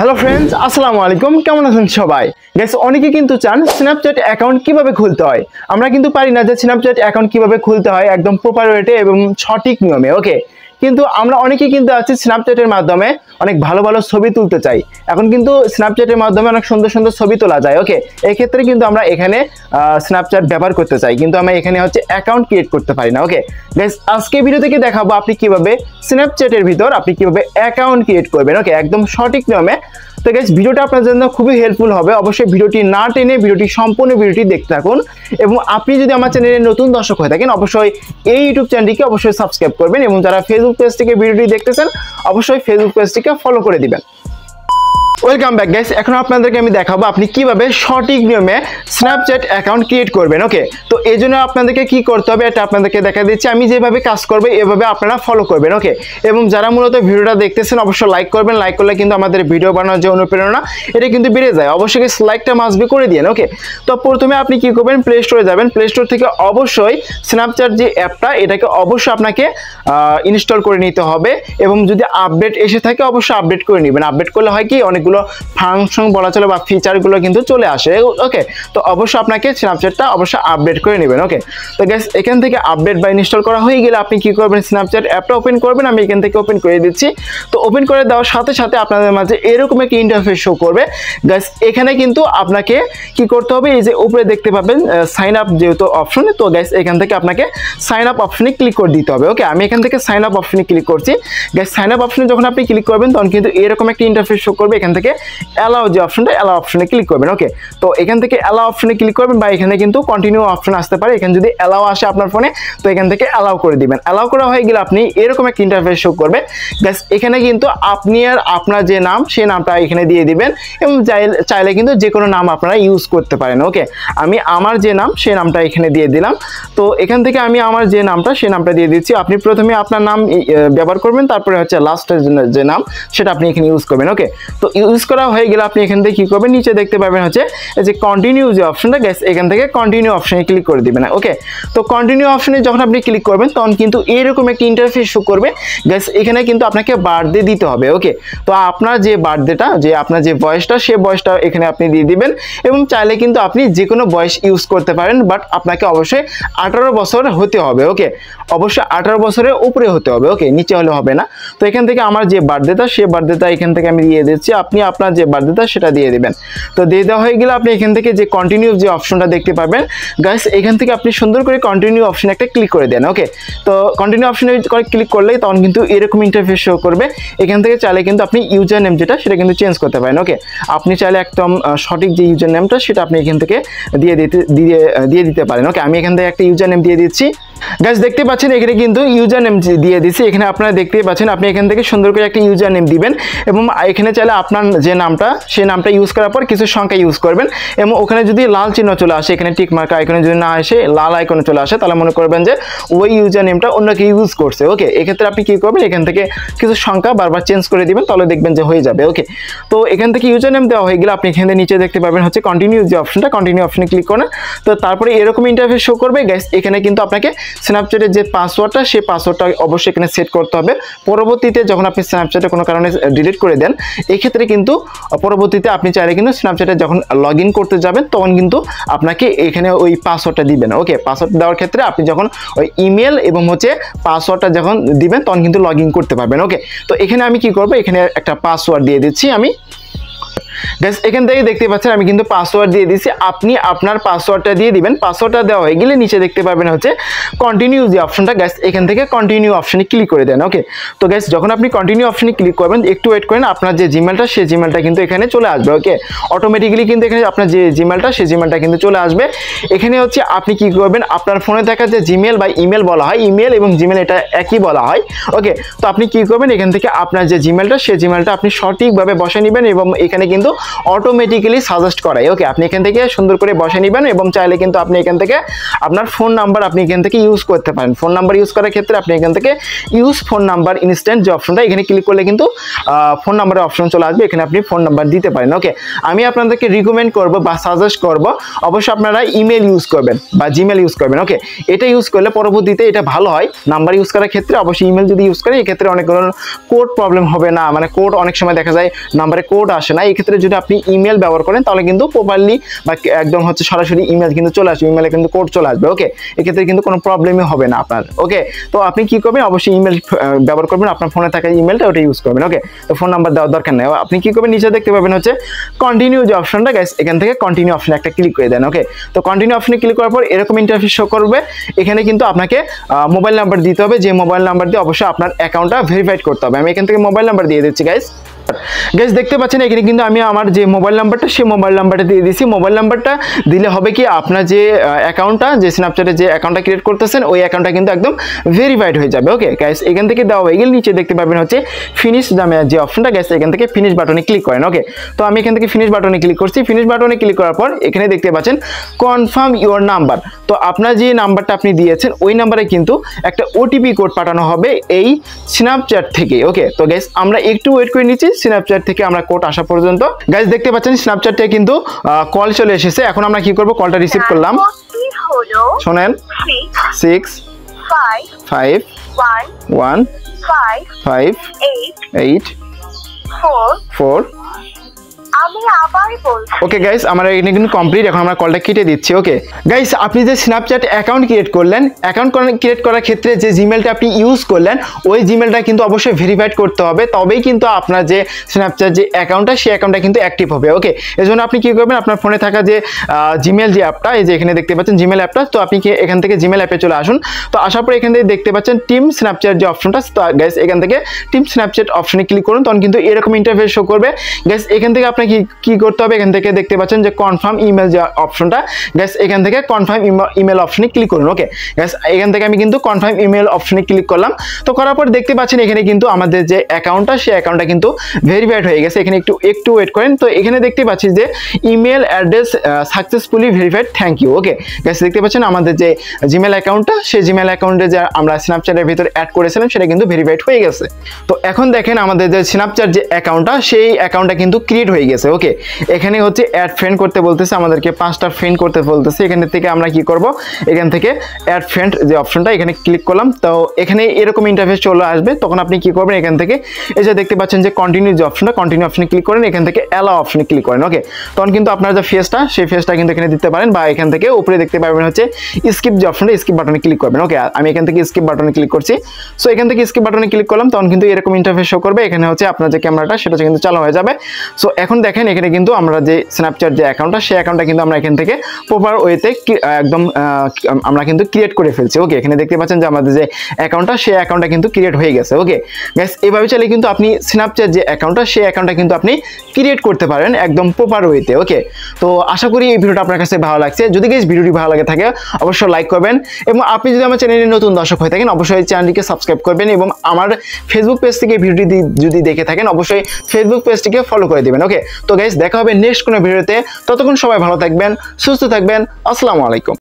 Hello friends, আসসালামু আলাইকুম। কেমন আছেন সবাই? গাইস, অনেকে কিন্তু চান স্ন্যাপচ্যাট অ্যাকাউন্ট কিভাবে খুলতে হয়। আমরা কিন্তু পারি না যে স্ন্যাপচ্যাট অ্যাকাউন্ট কিভাবে খুলতে হয় একদম প্রপার ওয়েতে এবং সঠিক নিয়মে। ওকে, কিন্তু আমরা অনেকেই কিন্তু আছি স্ন্যাপচ্যাটের মাধ্যমে অনেক ভালো ভালো ছবি তুলতে চাই। এখন কিন্তু স্ন্যাপচ্যাটের মাধ্যমে অনেক সুন্দর সুন্দর ছবি তোলা যায়। ওকে, এই ক্ষেত্রে কিন্তু আমরা এখানে স্ন্যাপচ্যাট ব্যবহার করতে চাই, কিন্তু আমরা এখানে হচ্ছে অ্যাকাউন্ট ক্রিয়েট করতে পারি না। ওকে গাইস, আজকে ভিডিও থেকে দেখাবো আপনি কিভাবে স্ন্যাপচ্যাটের ভিতর আপনি কিভাবে অ্যাকাউন্ট ক্রিয়েট করবেন। ওকে, একদম সঠিক নিয়মে। তো গাইস, ভিডিওটা আপনার জন্য খুবই হেল্পফুল হবে। অবশ্যই ভিডিওটি না টেনে সম্পূর্ণ ভিডিওটি দেখতে থাকুন। এবং আপনি যদি আমার চ্যানেলে নতুন দর্শক হয়ে থাকেন, অবশ্যই এই ইউটিউব চ্যানেলটিকে অবশ্যই সাবস্ক্রাইব করবেন। এবং যারা ফেসবুক পেজ থেকে ভিডিওটি দেখতেছেন, অবশ্যই ফেসবুক পেজটিকে ফলো করে দিবেন। ওয়েলকাম ব্যাক গাইস, এখন আপনাদেরকে আমি দেখাবো আপনি কিভাবে সঠিক নিয়মে স্ন্যাপচ্যাট অ্যাকাউন্ট ক্রিয়েট করবেন। ওকে, তো এই জন্য আপনাদেরকে কি করতে হবে এটা আপনাদেরকে দেখা দিচ্ছি। আমি যেভাবে কাজ করবো এভাবে আপনারা ফলো করবেন। ওকে, এবং যারা মূলত ভিডিওটা দেখতেছেন অবশ্যই লাইক করবেন। লাইক করলে কিন্তু আমাদের ভিডিও বানানোর যে অনুপ্রেরণা এটা কিন্তু বেড়ে যায়। অবশ্যই লাইকটা মাস্ট বি করে দিন। ওকে, তো প্রথমে আপনি কি করবেন, প্লে স্টোরে যাবেন। প্লে স্টোর থেকে অবশ্যই স্ন্যাপচ্যাট যে অ্যাপটা এটাকে অবশ্যই আপনাকে ইনস্টল করে নিতে হবে। এবং যদি আপডেট এসে থাকে অবশ্যই আপডেট করে নেবেন। আপডেট করলে হয় কি অনেকগুলো ফাংশন বলা চলে বা ফিচারগুলো কিন্তু চলে আসে। ওকে, তো অবশ্যই আপনাকে স্ন্যাপচ্যাটটা অবশ্যই আপডেট করে নেবেন। ওকে, তো গাইস, এখান থেকে আপডেট বা ইনস্টল করা হয়ে গেলে আপনি কি করবেন, স্ন্যাপচ্যাট অ্যাপটা ওপেন করবেন। আমি এখান থেকে ওপেন করে দিচ্ছি। তো ওপেন করে দেওয়ার সাথে সাথে আপনাদের মাঝে এরকম একটা ইন্টারফেস শো করবে। গাইস, এখানে কিন্তু আপনাকে কি করতে হবে, এই যে উপরে দেখতে পাবেন সাইন আপ যেহেতু অপশন, তো গাইস এখান থেকে আপনাকে সাইন আপ অপশনে ক্লিক করে দিতে হবে। ওকে, আমি এখান থেকে সাইন আপ অপশনে ক্লিক করছি। গাইস, সাইন আপ অপশনে যখন আপনি ক্লিক করবেন তখন কিন্তু এরকম একটা ইন্টারফেস শো করবে। এখান থেকে অ্যালাউ যে অপশনটা, অ্যালাউ অপশনে ক্লিক করবেন। ওকে, তো এখান থেকে অ্যালাউ অপশনে ক্লিক করবেন বা এখানে কিন্তু কন্টিনিউ অপশন আসতে পারে। এখানে যদি অ্যালাউ আসে আপনার ফোনে তো এখান থেকে অ্যালাউ করে দিবেন। অ্যালাউ করা হয়ে গেলে আপনি এরকম একটা ইন্টারফেস শো করবে। গাইস, এখানে কিন্তু আপনি আর আপনার যে নাম সেই নামটা এখানে দিয়ে দিবেন এবং চাইলে কিন্তু যে কোনো নাম আপনারা ইউজ করতে পারেন। ওকে, আমি আমার যে নাম সেই নামটা এখানে দিয়ে দিলাম। তো এখান থেকে আমি আমার যে নামটা সেই নামটা দিয়ে দিচ্ছি। আপনি প্রথমে আপনার নাম ব্যবহার করবেন, তারপরে হচ্ছে লাস্টের যে নাম সেটা আপনি এখানে ইউজ করবেন। ওকে, তো ইউজ করা হয়ে গেলে আপনি এখান থেকে কি করবেন, নিচে দেখতে পাবেন হচ্ছে এই যে কন্টিনিউ যে অপশনটা, গাইস এখান থেকে কন্টিনিউ অপশনে ক্লিক করে দিবেন। ওকে, তো কন্টিনিউ অপশনে যখন আপনি ক্লিক করবেন তখন কিন্তু এরকম একটা ইন্টারফেস শো করবে। গাইস, এখানে কিন্তু আপনাকে বার্থডে দিতে হবে। ওকে, তো আপনার যে বার্থডেটা, যে আপনার যে বয়সটা সেই বয়সটা এখানে আপনি দিয়ে দিবেন। এবং চাইলে কিন্তু আপনি যে কোনো বয়স ইউজ করতে পারেন, বাট আপনাকে অবশ্যই 18 বছর হতে হবে। ওকে, অবশ্যই 18 বছরের উপরে হতে হবে। ওকে, নিচে হলে হবে না। তো এখান থেকে আমার যে বার্থডেটা সেই বার্থডেটা এখান থেকে আমি দিয়ে দিচ্ছি। আপনি আপনার যে বার্থডেটা সেটা দিয়ে দিবেন। তো দিয়ে দেওয়া হয়ে গেলে আপনি এখান থেকে যে কন্টিনিউ যে অপশনটা দেখতে পাবেন, গাইস এখান থেকে আপনি সুন্দর করে কন্টিনিউ অপশনে একটা ক্লিক করে দেন। ওকে, তো কন্টিনিউ অপশনে ক্লিক করলেই তখন কিন্তু এরকম ইন্টারফেস শো করবে। এখান থেকে চাইলে কিন্তু আপনি ইউজার নেম যেটা সেটা কিন্তু চেঞ্জ করতে পারেন। ওকে, আপনি চাইলে একদম সঠিক যে ইউজার নেমটা সেটা আপনি এখান থেকে দিয়ে দিতে পারেন। ওকে, আমি এখান থেকে একটা ইউজার নেম দিয়ে দিচ্ছি। গাইস, দেখতে পাচ্ছেন এখানে কিন্তু ইউজার নেম দিয়ে দিচ্ছি। এখানে আপনারা দেখতেই পাচ্ছেন, আপনি এখান থেকে সুন্দর করে একটা ইউজার নেম দিবেন এবং এখানে চাইলে আপনার যে নামটা সেই নামটা ইউজ করার পর কিছু সংখ্যা ইউজ করবেন। এবং ওখানে যদি লাল চিহ্ন চলে আসে, এখানে টিক মার্ক আইকনে যদি না আসে, লাল আইকনে চলে আসে, তাহলে মনে করবেন যে ওই ইউজার নেমটা অন্য কেউ ইউজ করছে। ওকে, এক্ষেত্রে আপনি কি করবেন, এখান থেকে কিছু সংখ্যা বারবার চেঞ্জ করে দিবেন, তাহলে দেখবেন যে হয়ে যাবে। ওকে, তো এখান থেকে ইউজার নেম দেওয়া হয়ে গেলে আপনি এখানে নিচে দেখতে পাবেন হচ্ছে কন্টিনিউ যে অপশনটা, কন্টিনিউ অপশনে ক্লিক করেন। তো তারপরে এরকম ইন্টারফেস শো করবে। গাইস, এখানে কিন্তু আপনাকে স্ন্যাপচ্যাটের যে পাসওয়ার্ডটা সেই পাসওয়ার্ডটা অবশ্যই এখানে সেট করতে হবে। পরবর্তীতে যখন আপনি স্ন্যাপচ্যাটে কোনো কারণে ডিলিট করে দেন, এক্ষেত্রে কিন্তু পরবর্তীতে আপনি চাইলে কিন্তু স্ন্যাপচ্যাটে যখন লগ ইন করতে যাবেন তখন কিন্তু আপনাকে এখানে ওই পাসওয়ার্ডটা দিবেন। ওকে, পাসওয়ার্ড দেওয়ার ক্ষেত্রে আপনি যখন ওই ইমেল এবং হচ্ছে পাসওয়ার্ডটা যখন দিবেন তখন কিন্তু লগ ইন করতে পারবেন। ওকে, তো এখানে আমি কি করবো, এখানে একটা পাসওয়ার্ড দিয়ে দিচ্ছি আমি। গাইস, এখান থেকে দেখতে পাচ্ছেন আমি কিন্তু পাসওয়ার্ড দিয়ে দিচ্ছি। আপনি আপনার পাসওয়ার্ডটা দিয়ে দিবেন। পাসওয়ার্ডটা দেওয়া হয়ে গেলে নিচে দেখতে পাবেন হচ্ছে কন্টিনিউ যে অপশনটা, গাইস এখান থেকে কন্টিনিউ অপশনে ক্লিক করে দেন। ওকে, তো গাইস যখন আপনি কন্টিনিউ অপশনে ক্লিক করবেন একটু ওয়েট করেন, আপনার যে জিমেলটা সেই জিমেলটা কিন্তু এখানে চলে আসবে। ওকে, অটোমেটিক্যালি কিন্তু এখানে আপনার যে জিমেলটা সেই জিমেলটা কিন্তু চলে আসবে। এখানে হচ্ছে আপনি কি করবেন, আপনার ফোনে থাকা যে জিমেল বা ইমেল বলা হয়, ইমেল এবং জিমেল এটা একই বলা হয়। ওকে, তো আপনি কি করবেন, এখান থেকে আপনার যে জিমেলটা সেই জিমেলটা আপনি সঠিকভাবে বসে নেবেন এবং এখানে কিন্তু অটোমেটিক্যালি সাজেস্ট করায়। ওকে, আপনি এখান থেকে সুন্দর করে বসে নেবেন এবং চাইলে কিন্তু আপনি এখান থেকে আপনার ফোন নাম্বার আপনি এখান থেকে ইউজ করতে পারেন। ফোন নাম্বার ইউজ করার ক্ষেত্রে আপনি এখান থেকে ইউজ ফোন নাম্বার ইনস্ট্যান্ট যে অপশনটা, এখানে ক্লিক করলে কিন্তু ফোন নাম্বারের অপশন চলে আসবে, এখানে আপনি ফোন নাম্বার দিতে পারেন। ওকে, আমি আপনাদেরকে রিকমেন্ড করব বা সাজেস্ট করব অবশ্যই আপনারা ইমেল ইউজ করবেন বা জিমেল ইউজ করবেন। ওকে, এটা ইউজ করলে পরবর্তীতে এটা ভালো হয়। নাম্বার ইউজ করার ক্ষেত্রে অবশ্যই ইমেল যদি ইউজ করেন এক্ষেত্রে অনেক ধরনের কোড প্রবলেম হবে না, মানে কোড অনেক সময় দেখা যায় নাম্বারে কোড আসে না। এই ক্ষেত্রে যদি আপনি ইমেল ব্যবহার করেন তাহলে কিন্তু প্রপারলি বা একদম হচ্ছে সরাসরি ইমেল কিন্তু চলে আসবে, ইমেলে কিন্তু কোড চলে আসবে। ওকে, এক্ষেত্রে কিন্তু কোনো প্রবলেমই হবে না আপনার। ওকে, তো আপনি কি করবেন, অবশ্যই ইমেল ব্যবহার করবেন, আপনার ফোনে থাকা ইমেলটা ওটা ইউজ করবেন। ওকে, তো ফোন নাম্বার দেওয়ার দরকার নেই। আপনি কি করবেন, নিচে দেখতে পাবেন হচ্ছে কন্টিনিউ যে অপশনটা, গাইস এখান থেকে কন্টিনিউ অপশন একটা ক্লিক করে দেন। ওকে, তো কন্টিনিউ অপশনে ক্লিক করার পর এরকম ইন্টারফেস শো করবে। এখানে কিন্তু আপনাকে মোবাইল নাম্বার দিতে হবে, যে মোবাইল নাম্বার দিয়ে অবশ্যই আপনার অ্যাকাউন্টটা ভেরিফাইড করতে হবে। আমি এখান থেকে মোবাইল নাম্বার দিয়ে দিচ্ছি। গাইস দেখতে পাচ্ছেন এখানে কিন্তু আমি আমার যে মোবাইল নাম্বারটা সেই মোবাইল নাম্বারটা দিয়ে দিয়েছি। মোবাইল নাম্বারটা দিলে হবে কি, আপনার যে অ্যাকাউন্টটা, যে স্ন্যাপচ্যাটে যে অ্যাকাউন্টটা ক্রিয়েট করতেছেন ওই অ্যাকাউন্টটা কিন্তু একদম ভেরিফাইড হয়ে যাবে। ওকে গাইস, এখান থেকে দেওয়া হয়ে গেলে নিচে দেখতে পাবেন হচ্ছে ফিনিশ দামে যে অপশনটা, গাইস এখান থেকে ফিনিশ বাটনে ক্লিক করেন। ওকে, তো আমি এখান থেকে ফিনিশ বাটনে ক্লিক করছি। ফিনিশ বাটনে ক্লিক করার পর এখানে দেখতে পাচ্ছেন কনফার্ম ইউর নাম্বার। তো আপনার যে নাম্বারটা আপনি দিয়েছেন ওই নাম্বারে কিন্তু একটা ওটিপি কোড পাঠানো হবে এই স্ন্যাপচ্যাট থেকে। ওকে, তো গাইস আমরা একটু ওয়েট করে নিচ্ছি স্ন্যাপচ্যাট থেকে আমরা কোড আসা পর্যন্ত। গাইস দেখতে পাচ্ছেন স্ন্যাপচ্যাটে কিন্তু কল চলে এসেছে। এখন আমরা কি করব, কলটা রিসিভ করলাম। শুনেন, 6 5 1 5 8 4। ওকে গাইস, আমরা এখানে কিন্তু কমপ্লিট। এখন আমরা কলটা কেটে দিচ্ছি। ওকে গাইস, আপনি যে স্ন্যাপচ্যাট অ্যাকাউন্ট ক্রিয়েট করলেন, অ্যাকাউন্ট ক্রিয়েট করার ক্ষেত্রে যে জিমেলটা আপনি ইউজ করলেন ওই জিমেলটা কিন্তু অবশ্যই ভেরিফাইড করতে হবে, তবেই কিন্তু আপনার যে স্ন্যাপচ্যাট যে অ্যাকাউন্টটা সেই অ্যাকাউন্টটা কিন্তু অ্যাক্টিভ হবে। ওকে, এজন্য আপনি কি করবেন, আপনার ফোনে থাকা যে জিমেল যে অ্যাপটা, এই যে এখানে দেখতে পাচ্ছেন জিমেল অ্যাপটা, তো আপনি এখান থেকে জিমেল অ্যাপে চলে আসুন। তো আসার পর এখান থেকে দেখতে পাচ্ছেন টিম স্ন্যাপচ্যাট যে অপশনটা, তো গাইস এখান থেকে টিম স্ন্যাপচ্যাট অপশনে ক্লিক করুন, তখন কিন্তু এরকম ইন্টারফেস শো করবে। গাইস এখান থেকে আপনাকে কি করতে হবে, এখান থেকে দেখতে পাচ্ছেন যে কনফার্ম ইমেল যে অপশনটা, গাইস এখান থেকে কনফার্ম ইমেল অপশনে ক্লিক করুন। ওকে গাইস, এখান থেকে আমি কিন্তু কনফার্ম ইমেল অপশনে ক্লিক করলাম। তো করার পর দেখতে পাচ্ছেন এখানে কিন্তু আমাদের যে অ্যাকাউন্টটা সেই অ্যাকাউন্টটা কিন্তু ভেরিফাইড হয়ে গেছে। এখানে একটু ওয়েট করেন। তো এখানে দেখতে পাচ্ছি যে email address successfully verified, thank you. Okay guys, দেখতে পাচ্ছেন আমাদের যে জিমেল অ্যাকাউন্টটা, সেই জিমেল অ্যাকাউন্টে যে আমরা স্ন্যাপচ্যাটের ভিতরে অ্যাড করেছিলাম সেটা কিন্তু ভেরিফাইড হয়ে গেছে। তো এখন দেখেন আমাদের যে স্ন্যাপচ্যাট যে অ্যাকাউন্টটা সেই অ্যাকাউন্টটা কিন্তু ক্রিয়েট হয়ে গেছে। ওকে, এখানে হচ্ছে অ্যাড ফ্রেন্ড করতে বলতেছে, আমাদেরকে 5টা ফ্রেন্ড করতে বলতেছে। এখান থেকে আমরা কি করব, এখান থেকে অ্যাড ফ্রেন্ড যে অপশনটা এখানে ক্লিক করলাম। তো এখানে এরকম ইন্টারফেস চলে আসবে। তখন আপনি কি করবেন, এখান থেকে এই যে দেখতে পাচ্ছেন যে কন্টিনিউ যে অপশনটা, কন্টিনিউ অপশনে ক্লিক করেন, এখান থেকে অ্যালাও অপশনে ক্লিক করেন। ওকে, তখন কিন্তু আপনার যে ফেসটা সেই ফেসটা কিন্তু এখানে দিতে পারেন, বা এখান থেকে উপরে দেখতে পাবেন হচ্ছে স্কিপ যে অপশনটা, স্কিপ বাটনে ক্লিক করবেন। ওকে, আমি এখান থেকে স্কিপ বাটনে ক্লিক করছি। সো এখান থেকে স্কিপ বাটনে ক্লিক করলাম, তখন কিন্তু এরকম ইন্টারফেস শো করবে। এখানে হচ্ছে আপনার যে ক্যামেরাটা সেটা কিন্তু চালু হয়ে যাবে। সো এখন দেখেন এখানে কিন্তু আমরা যে স্ন্যাপচ্যাট যে অ্যাকাউন্টটা সেই অ্যাকাউন্টটা কিন্তু আমরা এখান থেকে প্রপার ওয়েতে একদম আমরা কিন্তু ক্রিয়েট করে ফেলছি। ওকে, এখানে দেখতে পাচ্ছেন যে আমাদের যে অ্যাকাউন্টটা সেই অ্যাকাউন্টটা কিন্তু ক্রিয়েট হয়ে গেছে। ওকে গাইস, এইভাবে চাইলে কিন্তু আপনি স্ন্যাপচ্যাট যে অ্যাকাউন্টটা সেই অ্যাকাউন্টটা কিন্তু আপনি ক্রিয়েট করতে পারেন একদম প্রপার ওয়েতে। ওকে, তো আশা করি এই ভিডিওটা আপনার কাছে ভালো লাগছে। যদি গাইস ভিডিওটি ভালো লাগে থাকে অবশ্যই লাইক করবেন, এবং আপনি যদি আমার চ্যানেলে নতুন দর্শক হয়ে থাকেন অবশ্যই চ্যানেলটিকে সাবস্ক্রাইব করবেন, এবং আমার ফেসবুক পেজ থেকে ভিডিওটি যদি দেখে থাকেন অবশ্যই ফেসবুক পেজটিকে ফলো করে দেবেন। ওকে, তো গাইস দেখা হবে নেক্সট কোনো ভিডিওতে। ততক্ষণ সবাই ভালো থাকবেন, সুস্থ থাকবেন। আসসালামু আলাইকুম।